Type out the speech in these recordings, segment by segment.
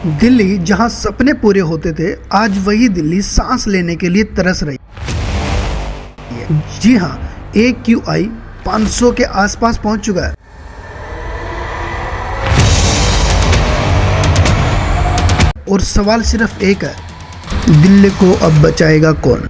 दिल्ली जहां सपने पूरे होते थे, आज वही दिल्ली सांस लेने के लिए तरस रही है। जी हां, AQI 500 के आसपास पहुंच चुका है। और सवाल सिर्फ एक है, दिल्ली को अब बचाएगा कौन?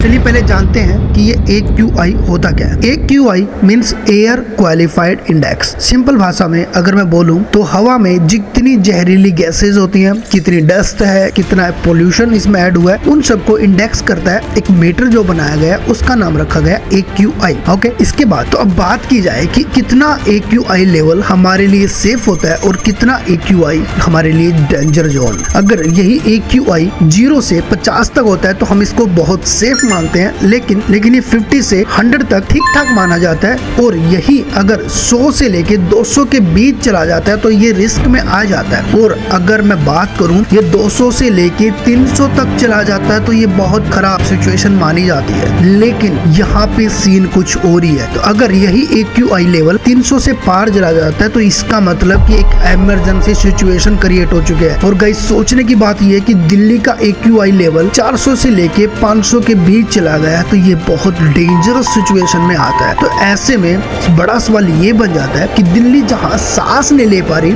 चलिए पहले जानते हैं कि ये AQI होता क्या है। AQI means air qualified index. Simple भाषा में अगर मैं बोलूं तो हवा में जितनी जहरीली गैसेज होती हैं, कितनी डस्ट है, कितना पोल्यूशन इसमें ऐड हुआ है, उन सबको इंडेक्स करता है एक मीटर जो बनाया गया, उसका नाम रखा गया AQI। ओके, इसके बाद तो अब बात की जाए कि कितना AQI लेवल हमारे लिए सेफ होता है और कितना AQI हमारे लिए डेंजर जोन। अगर यही AQI 0 से 50 तक होता है तो हम इसको बहुत सेफ मानते हैं, लेकिन ये 50 से 100 तक ठीक ठाक माना जाता है। और यही अगर 100 से लेके 200 के बीच चला जाता है तो ये रिस्क में आ जाता है। और अगर मैं बात करूं ये 200 से लेके 300 तक चला जाता है तो ये बहुत खराब सिचुएशन मानी जाती है। लेकिन यहाँ पे सीन कुछ और ही है। तो अगर यही AQI लेवल 300 से पार चला जाता है तो इसका मतलब कि एक इमरजेंसी सिचुएशन क्रिएट हो चुके हैं। और गाइस, सोचने की बात यह है कि दिल्ली का AQI लेवल 400 से लेके 500 के बीच चला गया तो ये बहुत डेंजरस सिचुएशन में आता है। तो ऐसे में बड़ा सवाल ये बन जाता है कि दिल्ली जहां सांस नहीं ले पा रही,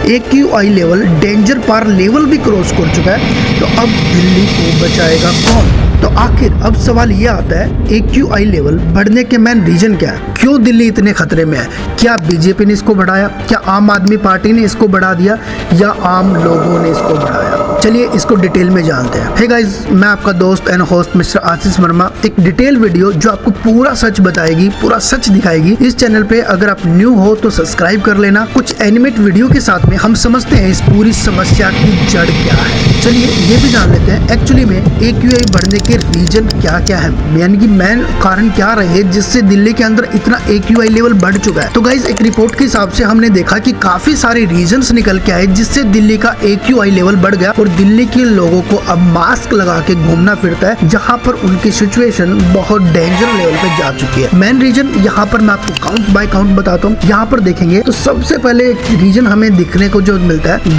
AQI लेवल डेंजर पार लेवल भी क्रॉस कर चुका है, तो अब दिल्ली को बचाएगा कौन? तो आखिर अब सवाल ये आता है, AQI लेवल बढ़ने के मेन रीजन क्या है? क्यों दिल्ली इतने खतरे में है? क्या बीजेपी ने इसको बढ़ाया? क्या आम आदमी पार्टी ने इसको बढ़ा दिया या आम लोगों ने इसको बढ़ाया? चलिए इसको डिटेल में जानते हैं। हे गाइस, मैं आपका दोस्त एंड होस्ट मिस्टर आशीष वर्मा। एक डिटेल वीडियो जो आपको पूरा सच बताएगी, पूरा सच दिखाएगी। इस चैनल पे अगर आप न्यू हो तो सब्सक्राइब कर लेना। कुछ एनिमेट वीडियो के साथ में हम समझते हैं इस पूरी समस्या की जड़ क्या है। चलिए ये भी जान लेते हैं एक्चुअली में AQI बढ़ने के रीजन क्या क्या है, यानी कि मेन कारण क्या रहे जिससे दिल्ली के अंदर इतना AQI लेवल बढ़ चुका है। तो गाइस, एक रिपोर्ट के हिसाब से हमने देखा कि काफी सारे रीजंस निकल के आए जिससे दिल्ली का AQI लेवल बढ़ गया और दिल्ली के लोगों को अब मास्क लगा के घूमना फिरता है, जहां पर उनकी सिचुएशन बहुत डेंजर लेवल पे जा चुकी है। मेन रीजन यहाँ पर मैं आपको काउंट बाय काउंट बताता हूँ। यहाँ पर देखेंगे तो सबसे पहले रीजन हमें दिखने को जो मिलता है,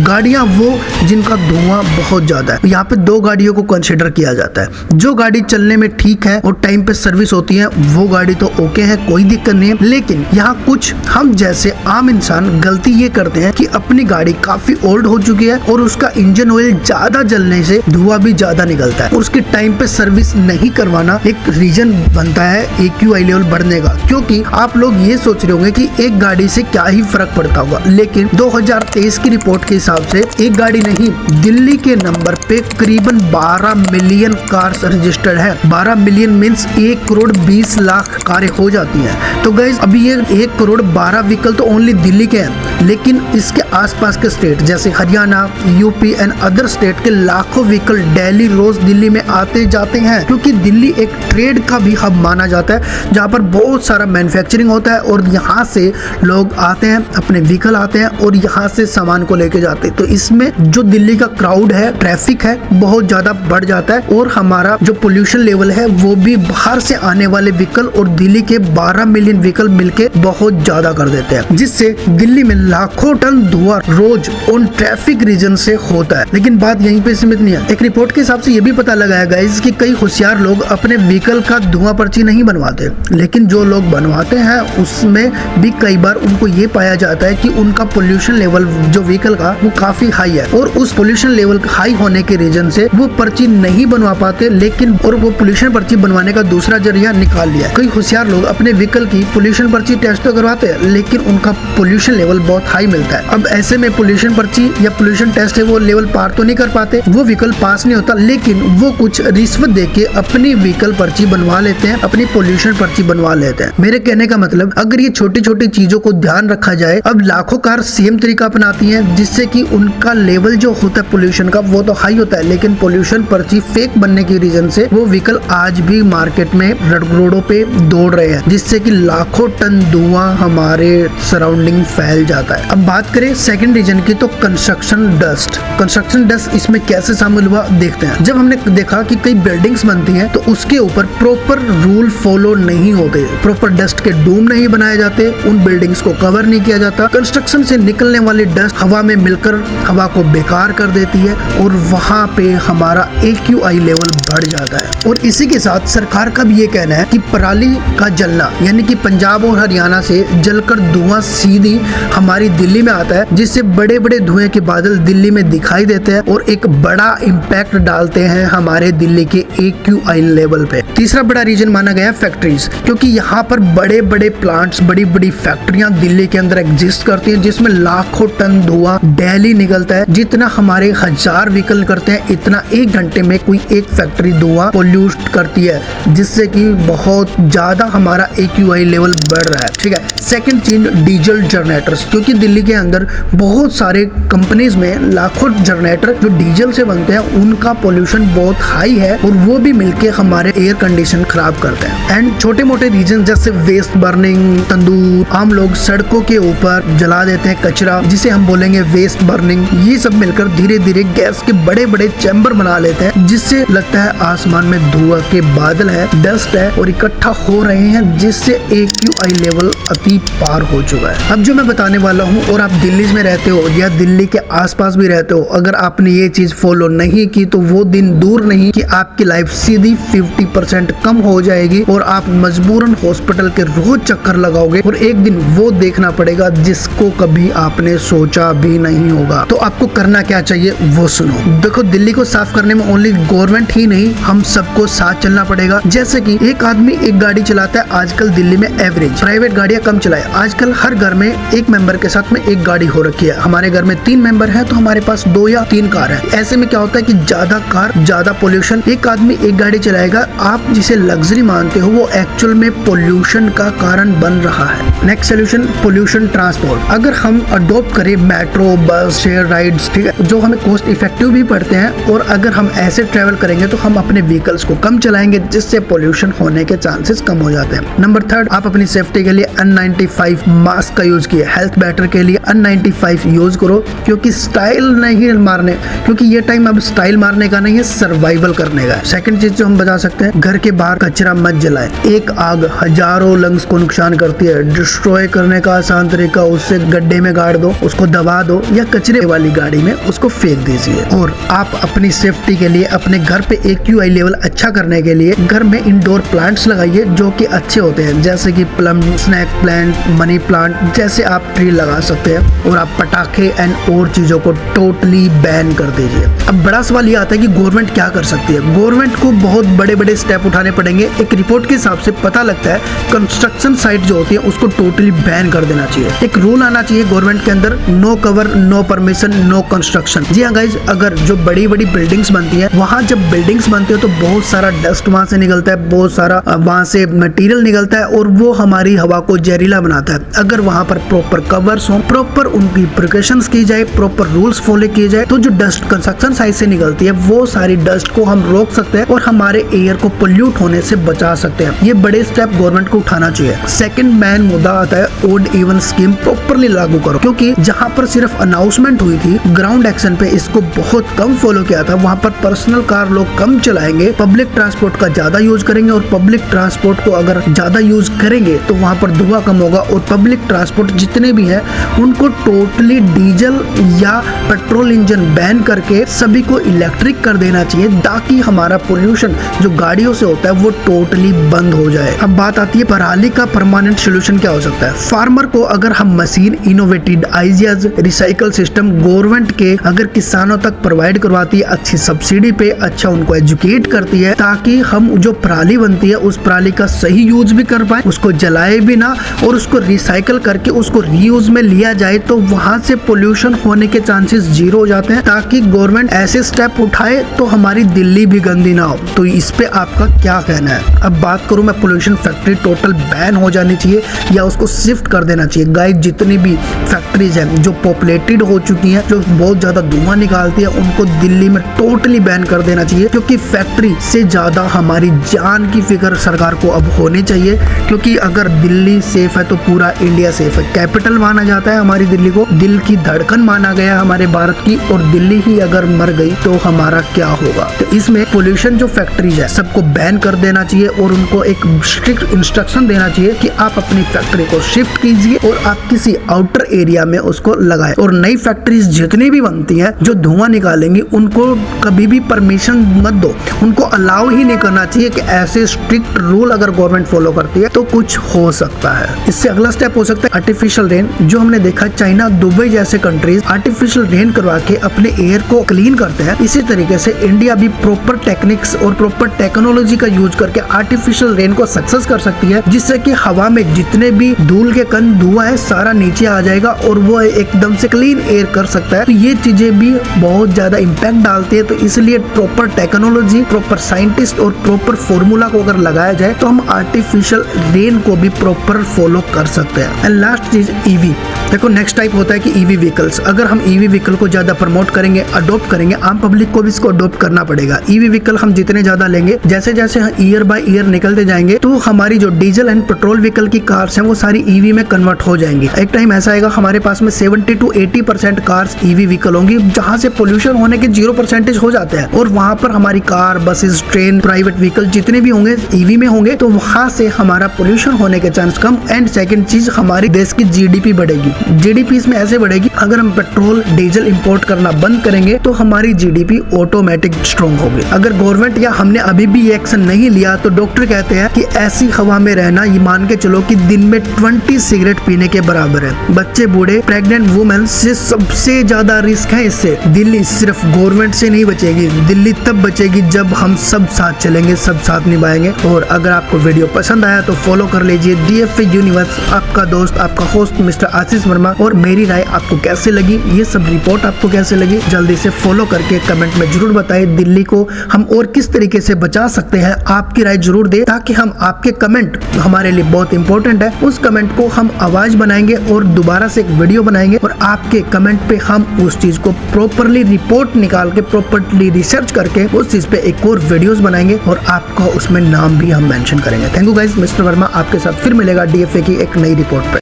गाड़ियाँ वो जिनका धुआं बहुत ज्यादा है। यहाँ पे 2 गाड़ियों को कंसिडर किया जाता है। जो गाड़ी चलने में ठीक है और टाइम पे सर्विस होती है वो गाड़ी तो ओके है, कोई दिक्कत नहीं है। लेकिन यहाँ कुछ हम जैसे आम इंसान गलती ये करते हैं कि अपनी गाड़ी काफी ओल्ड हो चुकी है और उसका इंजन ऑयल ज्यादा जलने से धुआं भी ज्यादा निकलता है और उसके टाइम पे सर्विस नहीं करवाना एक रीजन बनता है AQI लेवल बढ़ने का। क्योंकि आप लोग ये सोच रहे होंगे कि एक गाड़ी से क्या ही फर्क पड़ता होगा, लेकिन 2023 की रिपोर्ट के हिसाब से एक गाड़ी नहीं, दिल्ली के नंबर पे करीबन 12 मिलियन कार्स रजिस्टर्ड है। 12 मिलियन मीन्स 1 करोड़ 20 लाख कारें हो जाती हैं। तो गाइस, अभी ये 1 करोड़ 12 व्हीकल तो ओनली दिल्ली के हैं, लेकिन इसके आसपास के स्टेट जैसे Haryana, UP and other state के लाखों व्हीकल डेली रोज दिल्ली में आते जाते हैं। क्योंकि दिल्ली एक ट्रेड का भी हब माना जाता है जहाँ पर बहुत सारा मैन्युफैक्चरिंग होता है और यहाँ से लोग आते हैं, अपने व्हीकल आते हैं और यहाँ से सामान को लेके जाते हैं। तो इसमें जो दिल्ली का क्राउड है, ट्रैफिक है, बहुत ज्यादा बढ़ जाता है और हमारा जो पोल्यूशन लेवल है वो भी बाहर से आने वाले व्हीकल और दिल्ली के 12 मिलियन व्हीकल मिलके बहुत ज्यादा कर देते हैं, जिससे दिल्ली में लाखों टन धुआं रोज उन ट्रैफिक रीजन से होता है। लेकिन बात यहीं पे सीमित नहीं है। एक रिपोर्ट के हिसाब से ये भी पता लगाया गाइस कि कई होशियार लोग अपने व्हीकल का धुआं पर्ची नहीं बनवाते, लेकिन जो लोग बनवाते हैं उसमें भी कई बार उनको ये पाया जाता है कि उनका पोल्यूशन लेवल जो व्हीकल का वो काफी हाई है और उस पोल्यूशन लेवल हाई होने के रीजन से वो पर्ची नहीं बनवा पाते, लेकिन और वो पोल्यूशन पर्ची बनवाने का दूसरा जरिया निकाल लिया। कई होशियार लोग अपने व्हीकल की पोल्यूशन पर्ची टेस्ट तो करवाते हैं, लेकिन उनका पोल्यूशन लेवल बहुत हाई मिलता है। अब ऐसे में पोल्यूशन पर्ची या पोल्यूशन टेस्ट है वो लेवल पार तो नहीं कर पाते, वो व्हीकल पास नहीं होता, लेकिन वो कुछ रिश्वत देके अपनी व्हीकल पर्ची बनवा लेते हैं, अपनी पोल्यूशन पर्ची बनवा लेते हैं। मेरे कहने का मतलब, अगर ये छोटी छोटी चीजों को ध्यान रखा जाए, अब लाखों कार सेम तरीका अपनाती हैं जिससे कि उनका लेवल जो होता है पोल्यूशन का वो तो हाई होता है, लेकिन पोल्यूशन पर्ची फेक बनने की रीजन से वो व्हीकल आज भी मार्केट में रोडों पे दौड़ रहे हैं, जिससे कि लाखों टन धुआं हमारे सराउंडिंग फैल जाता है। अब बात करें सेकंड रीजन की तो कंस्ट्रक्शन डस्ट। कंस्ट्रक्शन डस्ट इसमें कैसे शामिल हुआ देखते हैं। जब हमने देखा कि कई बिल्डिंग्स बनती हैं तो उसके ऊपर प्रॉपर रूल फॉलो नहीं होते, प्रॉपर डस्ट के डूम नहीं बनाए जाते, उन बिल्डिंग्स को कवर नहीं किया जाता। कंस्ट्रक्शन से निकलने वाली डस्ट हवा में मिलकर हवा को बेकार कर देती है और वहाँ पे हमारा AQI लेवल बढ़ जाता है। और इसी के साथ सरकार का भी ये कहना है कि पराली का जलना यानी कि पंजाब और हरियाणा से जलकर धुआं सीधी हमारी दिल्ली में आता है, जिससे बड़े बड़े धुएं के बादल दिल्ली में दिखाई देते हैं और एक बड़ा इम्पैक्ट डालते हैं हमारे दिल्ली के AQI लेवल पे। तीसरा बड़ा रीजन माना गया फैक्ट्रीज, क्योंकि यहाँ पर बड़े बड़े प्लांट्स, बड़ी बड़ी फैक्ट्रियां दिल्ली के अंदर एग्जिस्ट करती हैं, जिसमें लाखों टन धुआं डेली निकलता है। जितना हमारे 1000 व्हीकल करते हैं इतना 1 घंटे में कोई एक फैक्ट्री धुआं पोल्यूट करती है, जिससे कि बहुत ज्यादा हमारा AQI लेवल बढ़ रहा है। ठीक है। सेकंड चीज डीजल जनरेटर्स, क्योंकि दिल्ली के अंदर बहुत सारे कंपनीज में लाखों जनरेटर जो डीजल से बनते हैं उनका पोल्यूशन बहुत हाई है और वो भी मिलके हमारे एयर कंडीशन खराब करते हैं। एंड छोटे मोटे रीजन जैसे वेस्ट बर्निंग, तंदूर, हम लोग सड़कों के ऊपर जला देते हैं कचरा जिसे हम बोलेंगे वेस्ट बर्निंग, ये सब मिलकर धीरे धीरे गैस के बड़े बड़े चैम्बर बना लेते हैं, जिससे लगता है आसमान में धुआं के बादल है, डस्ट है और इकट्ठा हो रहे हैं, जिससे AQI लेवल अति पार हो चुका है। अब जो मैं बताने वाला हूँ और आप दिल्ली में रहते हो या दिल्ली के आसपास भी रहते हो, अगर आपने ये चीज फॉलो नहीं की तो वो दिन दूर नहीं कि आपकी लाइफ सीधी 50% कम हो जाएगी और आप मजबूरन हॉस्पिटल के रोज चक्कर लगाओगे और एक दिन वो देखना पड़ेगा जिसको कभी आपने सोचा भी नहीं होगा। तो आपको करना क्या चाहिए वो सुनो। देखो, दिल्ली को साफ करने में ओनली गवर्नमेंट ही नहीं, हम सबको साथ चलना पड़ेगा। जैसे कि एक आदमी एक गाड़ी चलाता है आजकल दिल्ली में एवरेज, प्राइवेट गाड़ियां कम चलाए। आजकल हर घर में एक मेंबर के साथ में एक गाड़ी हो रखी है। हमारे घर में 3 मेंबर है तो हमारे पास 2 या 3 कार है। ऐसे में क्या होता है कि ज्यादा कार ज्यादा पोल्यूशन। एक आदमी एक गाड़ी चलाएगा, आप जिसे लग्जरी मानते हो वो एक्चुअल में पोल्यूशन का कारण बन रहा है। Next solution pollution transport. अगर हम अडॉप्ट करें मेट्रो, बस, शेयर राइड्स, ठीक है, जो हमें कॉस्ट इफेक्टिव भी पड़ते हैं, और अगर हम ऐसे ट्रेवल करेंगे तो हम अपने व्हीकल्स को कम चलाएंगे, जिससे पोल्यूशन होने के चांसेस कम हो जाते हैं। नंबर 3, आप अपनी सेफ्टी के लिए N95 मास्क का यूज किए। हेल्थ बेटर के लिए N95 यूज करो, क्योंकि स्टाइल नहीं मारने, क्योंकि ये टाइम अब स्टाइल मारने का नहीं है, सर्वाइवल करने का है। सेकंड चीज जो हम बता सकते हैं, घर के बाहर कचरा मत जलाएं। एक आग हजारों लंग्स को नुकसान करती है। डिस्ट्रॉय करने का आसान तरीका, उससे गड्ढे में गाड़ दो, उसको दबा दो या कचरे वाली गाड़ी में उसको फेंक दीजिए। और आप अपनी सेफ्टी के लिए अपने घर पे AQI लेवल अच्छा करने के लिए घर में इंडोर प्लांट्स लगाइए जो कि अच्छे होते हैं, जैसे कि plum, snake plant, money plant जैसे आप ट्री लगा सकते हैं। और आप पटाखे एंड और चीजों को टोटली बैन कर दीजिए। अब बड़ा सवाल ये आता है कि गवर्नमेंट क्या कर सकती है। गवर्नमेंट को बहुत बड़े बड़े स्टेप उठाने पड़ेंगे। एक रिपोर्ट के हिसाब से पता लगता है कंस्ट्रक्शन साइट जो होती है उसको टोटली बैन कर देना चाहिए। एक रूल आना चाहिए गवर्नमेंट के अंदर, no cover, no permission, no construction. जी हाँ गाइज, अगर जो बड़ी बड़ी बिल्डिंग्स बनती है, वहाँ जब बिल्डिंग्स बनती है तो बहुत सारा डस्ट वहाँ से निकलता है, बहुत सारा वहाँ से मटेरियल निकलता है और वो हमारी हवा को जहरीला बनाता है। अगर वहाँ पर प्रॉपर कवर्स हो, प्रॉपर उनकी प्रिकॉशंस की जाए, प्रॉपर रूल्स फॉलो किए जाए, तो जो डस्ट कंस्ट्रक्शन साइट से निकलती है वो सारी डस्ट को हम रोक सकते हैं और हमारे एयर को पोल्यूट होने से बचा सकते हैं। ये बड़े स्टेप गवर्नमेंट को उठाना चाहिए। सेकंड मेन मुद्दा आता है ओड इवन स्कीम प्रॉपरली लागू करो, क्योंकि जहाँ पर सिर्फ अनाउंसमेंट हुई थी, ग्राउंड एक्शन पे इसको बहुत कम फॉलो किया था। वहाँ पर पर्सनल कार लोग कम चलाएंगे, पब्लिक ट्रांसपोर्ट का ज्यादा यूज करेंगे और पब्लिक ट्रांसपोर्ट को अगर ज्यादा यूज करेंगे तो वहाँ पर धुआं कम होगा। और पब्लिक ट्रांसपोर्ट जितने भी हैं उनको टोटली डीजल या पेट्रोल इंजन बैन करके सभी को इलेक्ट्रिक कर देना चाहिए, ताकि हमारा पोल्यूशन जो गाड़ियों से होता है वो टोटली बंद हो जाए। अब बात आती है पराली का परमानेंट सोल्यूशन क्या हो सकता है। फार्मर को अगर हम machine, innovative ideas, recycle system government के अगर किसानों तक प्रोवाइड करवाती है अच्छी सब्सिडी पे, अच्छा उनको एजुकेट करती है, ताकि हम जो पराली बनती है उस पराली का सही यूज भी कर पाए, उसको जलाए भी ना और उसको रिसाइकल करके उसको रीयूज में लिया जाए, तो वहां से पोल्यूशन होने के चांसेस 0 हो जाते हैं। ताकि गवर्नमेंट ऐसे स्टेप उठाए तो हमारी दिल्ली भी गंदी ना हो। तो इस पे आपका क्या कहना है। अब बात करूं मैं, पोल्यूशन फैक्ट्री टोटल बैन हो जानी चाहिए या उसको शिफ्ट कर देना चाहिए। गाइस, जितनी भी फैक्ट्रीज हैं जो पॉपुलेटेड हो चुकी हैं, जो बहुत ज्यादा धुआं निकालती है, उनको दिल्ली में टोटली बैन कर देना चाहिए, क्योंकि फैक्ट्री से ज्यादा हमारी जान की फिक्र सरकार को अब होनी चाहिए। क्योंकि अगर दिल्ली सेफ है तो पूरा इंडिया सेफ है। कैपिटल माना जाता है हमारी दिल्ली को, दिल की धड़कन माना गया हमारे भारत की और दिल्ली ही अगर मर गई तो हमारा क्या होगा। तो इसमें पोल्यूशन जो फैक्ट्रीज है सबको बैन कर देना चाहिए और उनको एक स्ट्रिक्ट इंस्ट्रक्शन देना चाहिए कि आप अपनी फैक्ट्री को शिफ्ट कीजिए और आप किसी आउटर एरिया में उसको लगाएं। और नई फैक्ट्रीज जितनी भी बनती हैं जो धुआं निकालेंगी उनको कभी भी परमिशन मत दो, उनको अलाउ ही नहीं करना चाहिए कि ऐसे स्ट्रिक्ट रूल अगर गवर्नमेंट फॉलो करती है तो कुछ हो सकता है। इससे अगला स्टेप हो सकता है आर्टिफिशियल रेन। जो हमने देखा चाइना, दुबई जैसे कंट्रीज आर्टिफिशियल रेन करवा के अपने एयर को क्लीन करते हैं, इसी तरीके से इंडिया भी प्रॉपर टेक्निक्स और प्रॉपर टेक्नोलॉजी का यूज करके आर्टिफिशियल रेन को सक्सेस कर सकती है, जिससे कि हवा में जितने भी धूल के कण धुआं है सारा नीचे आ जाएगा और वो एकदम से क्लीन एयर कर सकता है। तो ये चीजें भी बहुत ज्यादा इम्पैक्ट डालती है। तो इसलिए प्रॉपर टेक्नोलॉजी, प्रॉपर साइंटिस्ट और प्रॉपर फॉर्मूला को अगर लगाया जाए तो हम आर्टिफिशियल रेन को भी प्रॉपर फॉलो कर सकते हैं। एंड लास्ट चीज ईवी। देखो नेक्स्ट टाइप होता है कि ईवी व्हीकल्स। अगर हम ईवी व्हीकल को ज्यादा प्रमोट करेंगे, अडॉप्ट करेंगे, आम पब्लिक को भी इसको अडॉप्ट करना पड़ेगा। ईवी व्हीकल हम जितने ज्यादा लेंगे, जैसे जैसे ईयर बाय ईयर निकलते जाएंगे तो हमारी जो डीजल एंड पेट्रोल व्हीकल की कार्स हैं वो सारी ईवी में कन्वर्ट हो जाएंगी। एक टाइम ऐसा आएगा हमारे पास में 70 to 80% कार्स ईवी व्हीकल होंगी, जहां से पोल्यूशन होने के 0% हो जाते हैं। और वहां पर हमारी car, buses, train, private vehicle जितने भी होंगे ईवी में होंगे, तो वहां से हमारा पोल्यूशन होने के चांस कम। एंड सेकंड चीज, हमारे देश की जीडीपी बढ़ेगी। जीडीपी इसमें ऐसे बढ़ेगी, अगर हम पेट्रोल डीजल इंपोर्ट करना बंद करेंगे तो हमारी जीडीपी ऑटोमेटिक स्ट्रॉन्ग होगी। अगर गवर्नमेंट या हमने अभी भी एक्शन नहीं लिया तो डॉक्टर कहते हैं कि ऐसी हवा में रहना, ये मान के चलो कि दिन में 20 सिगरेट पीने के बराबर है। बच्चे, बूढ़े, प्रेग्नेंट वुमेन से सबसे ज्यादा रिस्क है इससे। दिल्ली सिर्फ गवर्नमेंट से नहीं बचेगी, दिल्ली तब बचेगी जब हम सब साथ चलेंगे, सब साथ निभाएंगे। और अगर आपको वीडियो पसंद आया तो फॉलो कर लीजिए DFA यूनिवर्स। आपका दोस्त, आपका होस्ट मिस्टर आशीष वर्मा। और मेरी राय आपको कैसे लगी, ये सब रिपोर्ट आपको कैसे लगी, जल्दी से फॉलो करके कमेंट में जरूर बताइए। दिल्ली को हम और किस तरीके से बचा सकते हैं, आपकी राय जरूर दे, ताकि हम आपके कमेंट हमारे लिए बहुत इंपॉर्टेंट है। उस कमेंट को हम आवाज बनाएंगे और दोबारा से एक वीडियो बनाएंगे और आपके कमेंट पे हम उस चीज को प्रॉपरली रिपोर्ट निकाल के, प्रॉपरली रिसर्च करके उस चीज पे एक और वीडियोस बनाएंगे और आपको उसमें नाम भी हम मेंशन करेंगे। Thank you guys, mister Verma आपके साथ फिर मिलेगा DFA की एक नई रिपोर्ट पे।